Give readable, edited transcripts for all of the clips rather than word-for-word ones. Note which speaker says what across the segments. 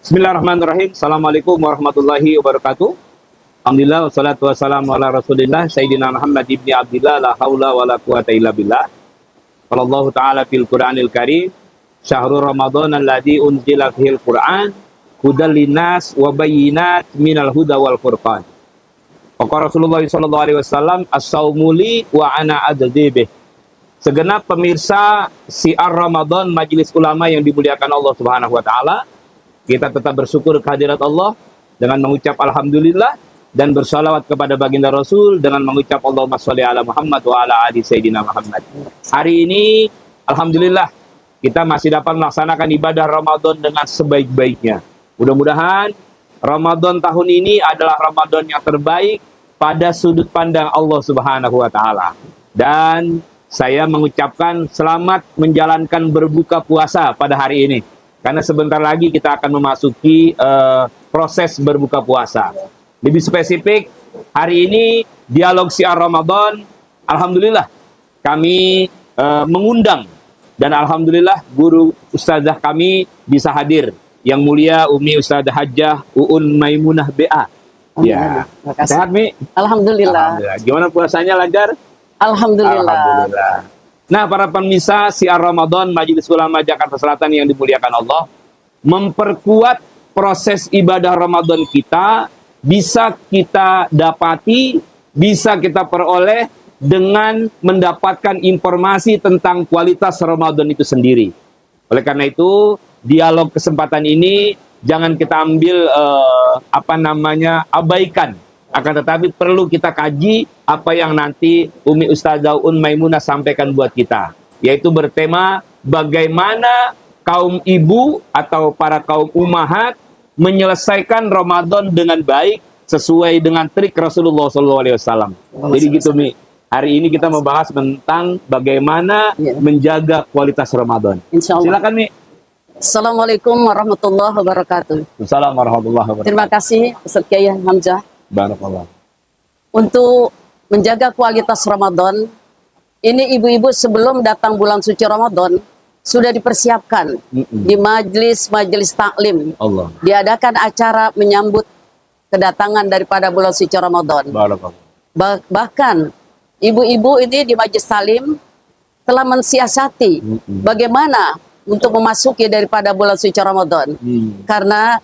Speaker 1: Bismillahirrahmanirrahim. Assalamualaikum warahmatullahi wabarakatuh. Alhamdulillah wassalatu wassalamu ala Rasulillah Sayyidina Muhammad ibni Abdillah la haula wa la quwata illa billah. Qallallahu ta'ala fil Qur'anil Karim, syahrul Ramadan alladzi unzila fihil Qur'an hudal linnas wa bayyinat minal huda wal furqan. Maka Rasulullah sallallahu alaihi wasallam as-saumu li wa ana adzibih. Segenap pemirsa siar Ramadan Majelis Ulama yang dimuliakan Allah Subhanahu wa taala, kita tetap bersyukur kehadirat Allah dengan mengucap alhamdulillah dan bersalawat kepada baginda Rasul dengan mengucap Allahumma sholli ala Muhammad wa ala ali sayyidina Muhammad. Hari ini alhamdulillah kita masih dapat melaksanakan ibadah Ramadan dengan sebaik-baiknya. Mudah-mudahan Ramadan tahun ini adalah Ramadan yang terbaik pada sudut pandang Allah Subhanahu wa taala. Dan saya mengucapkan selamat menjalankan berbuka puasa pada hari ini. Karena sebentar lagi kita akan memasuki proses berbuka puasa. Lebih spesifik, hari ini dialog siar Ramadan, alhamdulillah kami mengundang dan alhamdulillah guru ustazah kami bisa hadir. Yang mulia Umi Ustazah Hajjah Uun Maimunah BA. Ya, sehat Mi?
Speaker 2: Alhamdulillah.
Speaker 1: Alhamdulillah. Gimana puasanya, lancar?
Speaker 2: Alhamdulillah.
Speaker 1: Alhamdulillah. Nah, para pemirsa siar Ramadan Majelis Ulama Jakarta Selatan yang dimuliakan Allah, memperkuat proses ibadah Ramadan kita bisa kita dapati, bisa kita peroleh dengan mendapatkan informasi tentang kualitas Ramadan itu sendiri. Oleh karena itu, dialog kesempatan ini jangan kita ambil abaikan. Akan tetapi perlu kita kaji apa yang nanti Umi Ustazah Un Maimunah sampaikan buat kita. Yaitu bertema bagaimana kaum ibu atau para kaum ummahat menyelesaikan Ramadan dengan baik sesuai dengan trik Rasulullah SAW. Jadi gitu Mi. Hari ini kita membahas tentang bagaimana menjaga kualitas Ramadan. Silakan Mi.
Speaker 2: Assalamualaikum warahmatullahi wabarakatuh.
Speaker 1: Assalamualaikum warahmatullahi wabarakatuh.
Speaker 2: Terima kasih Ustaz Kiai Hamzah.
Speaker 1: Barakallah.
Speaker 2: Untuk menjaga kualitas Ramadan, ini ibu-ibu sebelum datang bulan suci Ramadan sudah dipersiapkan di majelis taklim.
Speaker 1: Allah.
Speaker 2: Diadakan acara menyambut kedatangan daripada bulan suci Ramadan.
Speaker 1: Barakallah.
Speaker 2: Bahkan ibu-ibu ini di majelis taklim telah mensiasati bagaimana untuk memasuki daripada bulan suci Ramadan. Karena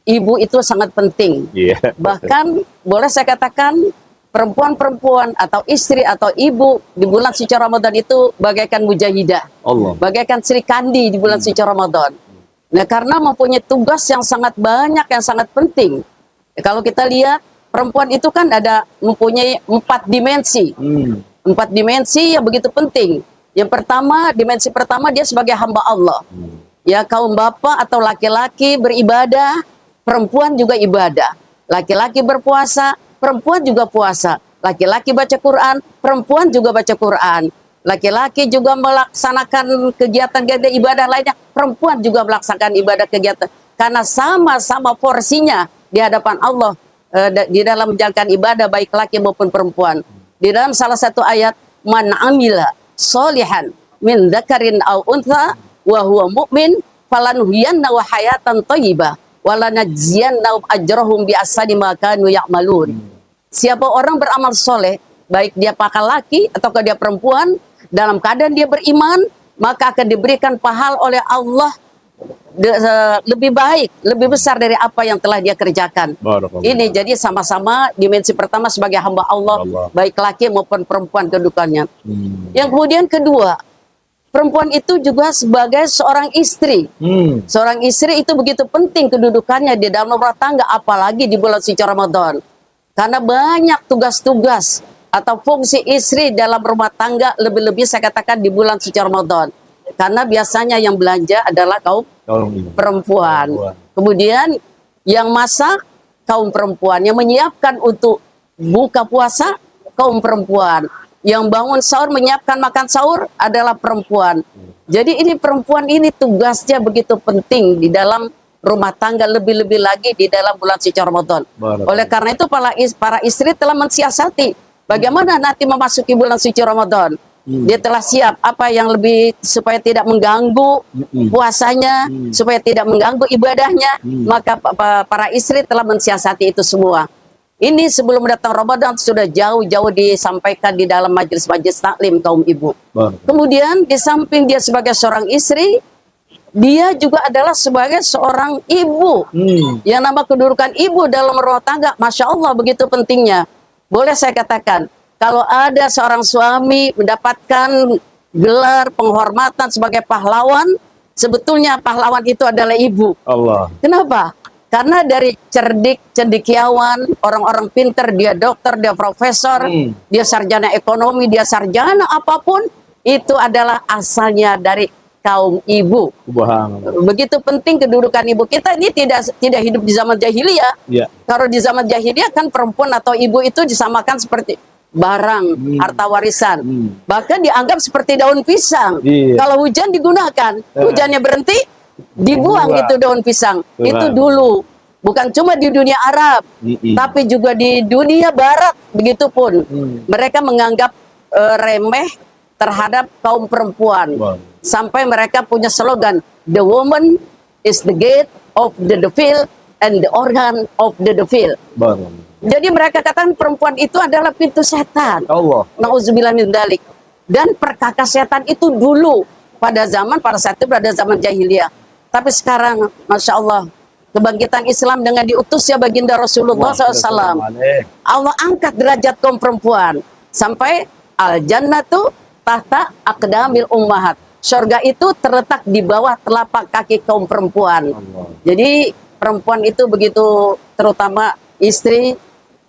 Speaker 2: ibu itu sangat penting. Bahkan boleh saya katakan perempuan-perempuan atau istri atau ibu di bulan suci Ramadan itu bagaikan mujahidah. Allah. Bagaikan Sri Kandi di bulan suci Ramadan. Nah, karena mempunyai tugas yang sangat banyak, yang sangat penting. Kalau kita lihat perempuan itu kan mempunyai 4 dimensi. 4 dimensi yang begitu penting. Yang pertama, dimensi pertama dia sebagai hamba Allah. Ya, kaum bapak atau laki-laki beribadah, perempuan juga ibadah. Laki-laki berpuasa, perempuan juga puasa. Laki-laki baca Quran, perempuan juga baca Quran. Laki-laki juga melaksanakan kegiatan-kegiatan ibadah lainnya, perempuan juga melaksanakan ibadah kegiatan. Karena sama-sama porsinya di hadapan Allah di dalam menjalankan ibadah baik laki maupun perempuan. Di dalam salah satu ayat, man amila solihan min dzakarin aw untha wa huwa mu'min falanuhyiyannahu hayatan thayyibah walanajziyannahum ajrahum bi ahsani ma kanu ya'malun. Siapa orang beramal soleh, baik dia laki atau dia perempuan, dalam keadaan dia beriman, maka akan diberikan pahala oleh Allah lebih baik, lebih besar dari apa yang telah dia kerjakan. Ini jadi sama-sama dimensi pertama sebagai hamba Allah, baik laki maupun perempuan kedudukannya. Yang kemudian kedua, perempuan itu juga sebagai seorang istri. Seorang istri itu begitu penting kedudukannya di dalam rumah tangga, apalagi di bulan suci Ramadan. Karena banyak tugas-tugas atau fungsi istri dalam rumah tangga, lebih-lebih saya katakan di bulan suci Ramadan. Karena biasanya yang belanja adalah kaum perempuan. Kemudian yang masak kaum perempuan, yang menyiapkan untuk buka puasa kaum perempuan. Yang bangun sahur menyiapkan makan sahur adalah perempuan. Jadi ini perempuan ini tugasnya begitu penting di dalam rumah tangga, lebih-lebih lagi di dalam bulan suci Ramadan. Oleh karena itu para istri telah mensiasati bagaimana nanti memasuki bulan suci Ramadan. Dia telah siap apa yang lebih supaya tidak mengganggu puasanya, supaya tidak mengganggu ibadahnya. Maka para istri telah mensiasati itu semua. Ini sebelum datang Ramadan sudah jauh-jauh disampaikan di dalam majelis-majelis taklim kaum ibu. Kemudian di samping dia sebagai seorang istri, dia juga adalah sebagai seorang ibu. Yang nama kedudukan ibu dalam rumah tangga, Masya Allah begitu pentingnya. Boleh saya katakan, kalau ada seorang suami mendapatkan gelar penghormatan sebagai pahlawan, sebetulnya pahlawan itu adalah ibu.
Speaker 1: Allah.
Speaker 2: Kenapa? Karena dari cerdik, cendekiawan, orang-orang pinter, dia dokter, dia profesor, dia sarjana ekonomi, dia sarjana apapun, itu adalah asalnya dari kaum ibu. Begitu penting kedudukan ibu. Kita ini tidak hidup di zaman jahiliyah. Kalau di zaman jahiliyah kan perempuan atau ibu itu disamakan seperti barang, harta warisan. Bahkan dianggap seperti daun pisang. Kalau hujan digunakan, hujannya berhenti, dibuang itu daun pisang. Itu dulu. Bukan cuma di dunia Arab, tapi juga di dunia Barat. Begitupun. Mereka menganggap remeh terhadap kaum perempuan. Sampai mereka punya slogan, the woman is the gate of the devil and the organ of the devil. Jadi mereka katakan perempuan itu adalah pintu setan. Nauzubillah min dzalik. Dan perkakas setan itu dulu pada saat itu pada zaman jahiliyah. Tapi sekarang, Masya Allah, kebangkitan Islam dengan diutusnya baginda Rasulullah SAW. Allah angkat derajat kaum perempuan sampai al-jannatu tahta aqdamil ummahat. Surga itu terletak di bawah telapak kaki kaum perempuan. Jadi perempuan itu begitu, terutama istri,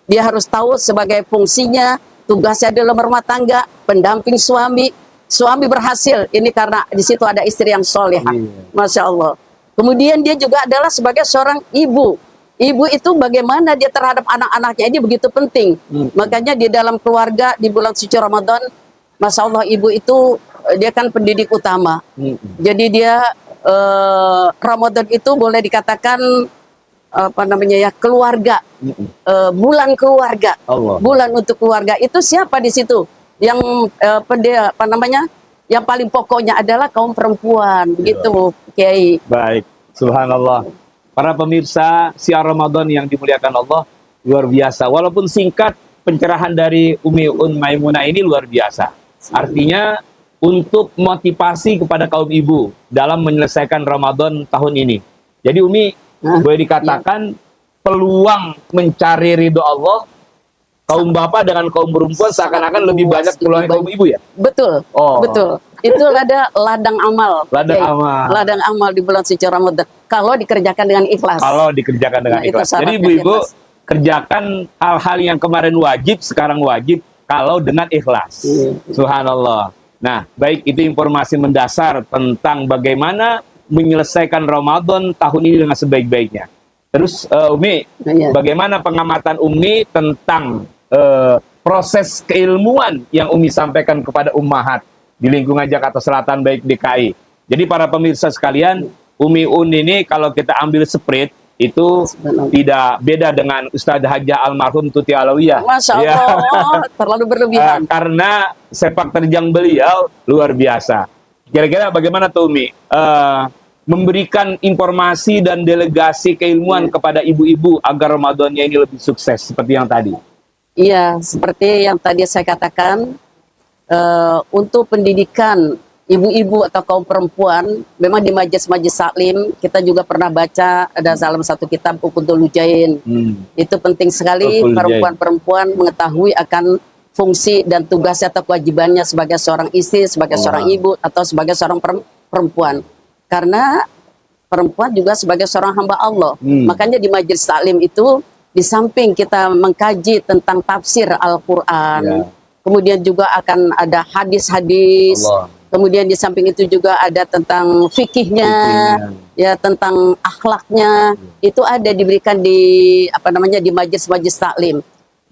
Speaker 2: dia harus tahu sebagai fungsinya, tugasnya dalam rumah tangga, pendamping suami. Suami berhasil, ini karena di situ ada istri yang solehah. Masya Allah. Kemudian dia juga adalah sebagai seorang ibu. Ibu itu bagaimana dia terhadap anak-anaknya, ini begitu penting. Makanya di dalam keluarga, di bulan suci Ramadan, Masya Allah, ibu itu dia kan pendidik utama. Jadi dia Ramadan itu boleh dikatakan apa namanya ya, keluarga, bulan keluarga, bulan untuk keluarga. Itu siapa di situ yang apa namanya, yang paling pokoknya adalah kaum perempuan, begitu Kiai.
Speaker 1: Baik, subhanallah. Para pemirsa siar Ramadan yang dimuliakan Allah, luar biasa. Walaupun singkat, pencerahan dari Umi Maimunah ini luar biasa. Artinya untuk motivasi kepada kaum ibu dalam menyelesaikan Ramadan tahun ini. Jadi Umi, boleh dikatakan peluang mencari ridho Allah, kaum bapak dengan kaum perempuan seakan-akan lebih banyak peluang kaum ibu ya?
Speaker 2: Betul, betul. Itu ada ladang amal. Ladang amal di bulan suci Ramadan. Kalau dikerjakan dengan ikhlas. Kalau
Speaker 1: dikerjakan dengan ikhlas. Jadi ibu-ibu kerjakan hal-hal yang kemarin wajib, sekarang wajib, kalau dengan ikhlas. Subhanallah. Nah, baik, itu informasi mendasar tentang bagaimana menyelesaikan Ramadan tahun ini dengan sebaik-baiknya. Terus Umi, bagaimana pengamatan Umi tentang proses keilmuan yang Umi sampaikan kepada ummahat di lingkungan Jakarta Selatan baik DKI. Jadi para pemirsa sekalian, Umi Un ini kalau kita ambil spread itu tidak beda dengan Ustadz Haja almarhum Tuti Alawiyah.
Speaker 2: Masya Allah, terlalu berlebihan.
Speaker 1: Karena sepak terjang beliau luar biasa. Kira-kira bagaimana tuh Umi? Memberikan informasi dan delegasi keilmuan kepada ibu-ibu agar Ramadannya ini lebih sukses seperti yang tadi.
Speaker 2: Iya, seperti yang tadi saya katakan, untuk pendidikan ibu-ibu atau kaum perempuan, memang di majelis-majelis taklim kita juga pernah baca ada dalam satu kitab Ukudul Lujain. Itu penting sekali perempuan-perempuan mengetahui akan fungsi dan tugasnya atau kewajibannya sebagai seorang istri, sebagai seorang ibu, atau sebagai seorang perempuan. Karena perempuan juga sebagai seorang hamba Allah. Makanya di majelis taklim itu, di samping kita mengkaji tentang tafsir Al-Quran, kemudian juga akan ada hadis-hadis, kemudian di samping itu juga ada tentang fikihnya, ya tentang akhlaknya, itu ada diberikan di apa namanya di majelis-majelis taklim.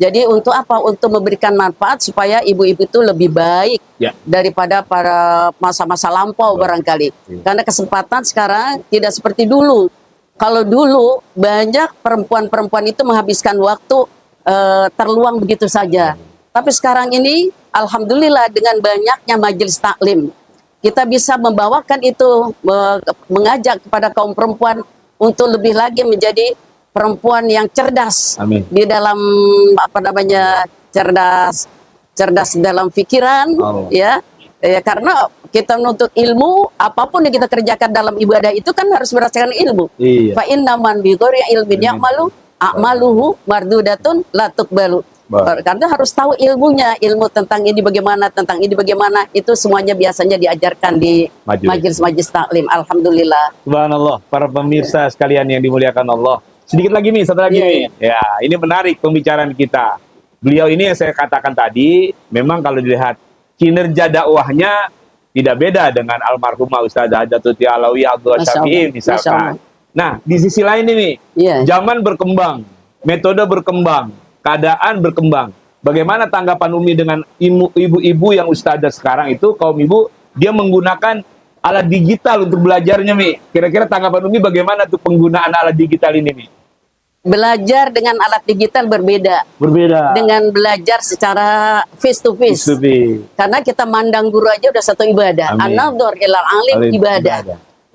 Speaker 2: Jadi untuk apa? Untuk memberikan manfaat supaya ibu-ibu itu lebih baik daripada para masa-masa lampau barangkali. Karena kesempatan sekarang tidak seperti dulu. Kalau dulu banyak perempuan-perempuan itu menghabiskan waktu terluang begitu saja. Tapi sekarang ini alhamdulillah dengan banyaknya majelis taklim, kita bisa membawakan itu, mengajak kepada kaum perempuan untuk lebih lagi menjadi perempuan yang cerdas.
Speaker 1: Amin.
Speaker 2: Di dalam apa namanya, cerdas dalam pikiran, ya. Karena kita menuntut ilmu, apapun yang kita kerjakan dalam ibadah itu kan harus berdasarkan ilmu.
Speaker 1: Iya.
Speaker 2: Fa inna man bi ghairi ilmin ya'malu a'maluhu mardudatun la tuqbalu. Karena harus tahu ilmunya, ilmu tentang ini bagaimana, tentang ini bagaimana, itu semuanya biasanya diajarkan di majelis-majelis taklim. Alhamdulillah.
Speaker 1: Subhanallah, para pemirsa sekalian yang dimuliakan Allah. Sedikit lagi nih, satu lagi nih. Ya, ini menarik pembicaraan kita. Beliau ini yang saya katakan tadi, memang kalau dilihat kinerja dakwahnya tidak beda dengan almarhumah Ustazah Hajatuti Alawiyah Abdul Syafi'i misalkan. Nah, di sisi lain ini, zaman berkembang, metode berkembang, keadaan berkembang. Bagaimana tanggapan Umi dengan ibu-ibu yang ustazah sekarang itu, kaum ibu, dia menggunakan alat digital untuk belajarnya, Mi? Kira-kira tanggapan Umi bagaimana tuh penggunaan alat digital ini, Mi?
Speaker 2: Belajar dengan alat digital berbeda. Dengan belajar secara face to face. Karena kita mandang guru aja udah satu ibadah. An-nadhar ilal alim ibadah.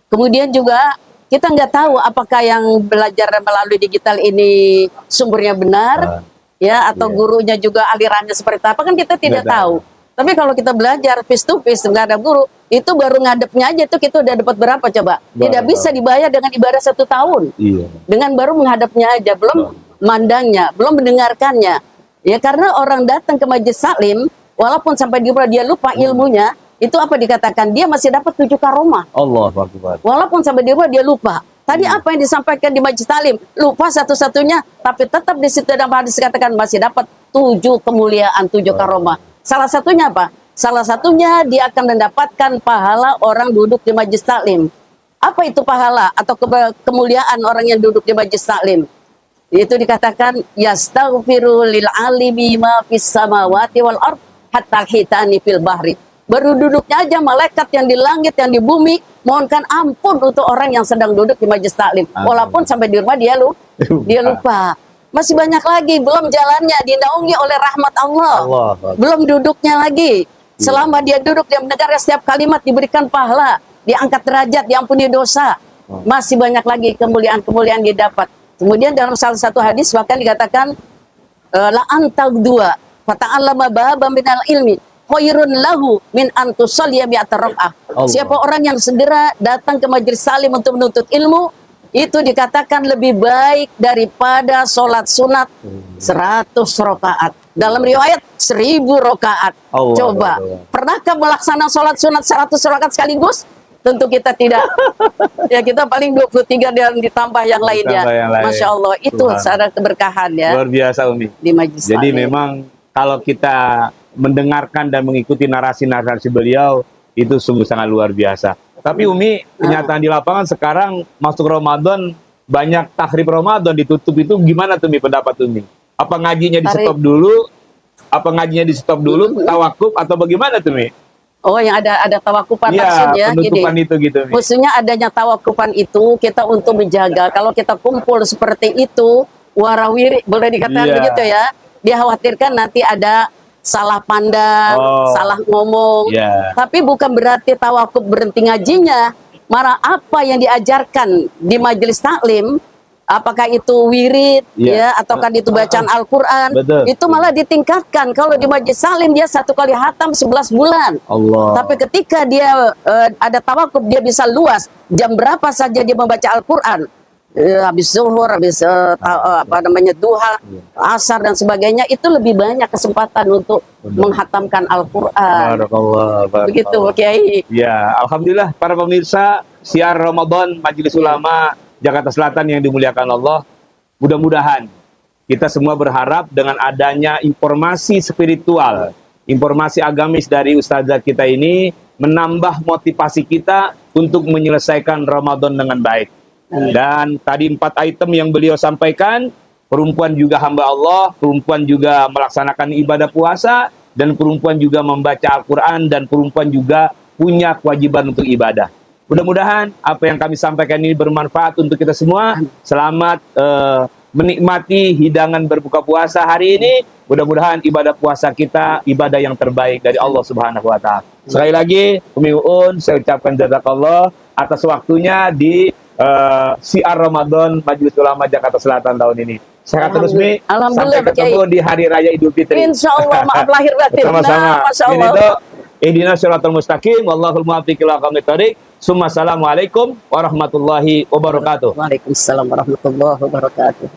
Speaker 2: Kemudian juga kita nggak tahu apakah yang belajar melalui digital ini sumbernya benar, ya, atau gurunya juga alirannya seperti apa, kan kita tidak tahu. Tapi kalau kita belajar face to face nggak ada guru, itu baru ngadepnya aja tuh kita udah dapat berapa coba? Tidak bisa dibayar dengan ibadah 1 tahun. Dengan baru menghadapnya aja, belum mandangnya, belum mendengarkannya. Ya, karena orang datang ke majelis taklim, walaupun sampai dia lupa ilmunya, itu apa dikatakan? Dia masih dapat 7 karomah.
Speaker 1: Allahu Akbar.
Speaker 2: Walaupun sampai dia lupa. Tadi apa yang disampaikan di majelis taklim? Lupa satu-satunya, tapi tetap di situ dalam hadis dikatakan masih dapat 7 kemuliaan, 7 karomah. Salah satunya apa? Salah satunya dia akan mendapatkan pahala orang duduk di majelis taklim. Apa itu pahala atau kemuliaan orang yang duduk di majelis taklim? Itu dikatakan yastaghfiru lil alimi ma fis samawati wal ard hatta hitani fil bahri. Baru duduknya aja malaikat yang di langit, yang di bumi mohonkan ampun untuk orang yang sedang duduk di majelis taklim. Walaupun sampai di rumah dia lupa. Masih banyak lagi, belum jalannya dinaungi oleh rahmat Allah. Belum duduknya lagi. Selama dia duduk, dia mendengar setiap kalimat diberikan pahala, diangkat derajat, diampuni dosa. Masih banyak lagi kemuliaan-kemuliaan didapat. Kemudian dalam salah satu hadis bahkan dikatakan la antagdua fata'allama baba minal ilmi khairun lahu min antusalliya mi'ata raka'ah. Siapa orang yang segera datang ke majelis salim untuk menuntut ilmu, itu dikatakan lebih baik daripada sholat sunat 100 rakaat. Dalam riwayat 1000 rakaat. Coba, pernahkah melaksanakan sholat sunat 100 rakaat sekaligus? Tentu kita tidak. Ya, kita paling 23 dan ditambah yang lainnya. Masya Allah, itu secara keberkahan ya.
Speaker 1: Luar biasa Umi.
Speaker 2: Di majelis
Speaker 1: Jadi memang kalau kita mendengarkan dan mengikuti narasi-narasi beliau, itu sungguh sangat luar biasa. Tapi Umi, kenyataan di lapangan sekarang masuk Ramadan, banyak tahrib Ramadan ditutup, itu gimana tuh Umi pendapat Umi? Apa ngajinya di stop dulu? Tawakuf atau bagaimana tuh Umi?
Speaker 2: Oh, yang ada tawakufan
Speaker 1: maksudnya penutupan gini. Itu gitu. Mi.
Speaker 2: Maksudnya adanya tawakufan itu kita untuk menjaga. Kalau kita kumpul seperti itu, warawiri boleh dikatakan begitu ya. Dikhawatirkan nanti ada salah pandang, salah ngomong. Tapi bukan berarti tawakuf berhenti ngajinya. Marah apa yang diajarkan di majelis taklim, apakah itu wirid ya ataukah itu bacaan Al-Qur'an, itu malah ditingkatkan. Kalau di majelis taklim dia 1 kali khatam 11 bulan. Tapi ketika dia ada tawakuf, dia bisa luas. Jam berapa saja dia membaca Al-Qur'an. Habis zuhur, habis duha, asar dan sebagainya, itu lebih banyak kesempatan untuk menghatamkan Al-Qur'an. Begitu, Kiai.
Speaker 1: Ya, alhamdulillah para pemirsa siar Ramadan Majelis Ulama Jakarta Selatan yang dimuliakan Allah. Mudah-mudahan kita semua berharap dengan adanya informasi spiritual, informasi agamis dari ustazah kita ini menambah motivasi kita untuk menyelesaikan Ramadan dengan baik. Dan tadi 4 item yang beliau sampaikan, perempuan juga hamba Allah, perempuan juga melaksanakan ibadah puasa, dan perempuan juga membaca Al-Quran, dan perempuan juga punya kewajiban untuk ibadah. Mudah-mudahan apa yang kami sampaikan ini bermanfaat untuk kita semua. Selamat menikmati hidangan berbuka puasa hari ini. Mudah-mudahan ibadah puasa kita ibadah yang terbaik dari Allah Subhanahu wa taala. Sekali lagi, Umi Uun, saya ucapkan jazakallah atas waktunya di siar Ramadan Majelis Ulama Jakarta Selatan tahun ini. Sehat terus, Mi. Sampai ketemu di Hari Raya Idul Fitri.
Speaker 2: Insyaallah, maaf lahir batin.
Speaker 1: Sama-sama.
Speaker 2: Masya Allah.
Speaker 1: Ini ihdinas siratal mustaqim, wallahul muwaffiq ila aqwamit thoriq. Assalamualaikum warahmatullahi wabarakatuh.
Speaker 2: Waalaikumsalam warahmatullahi wabarakatuh.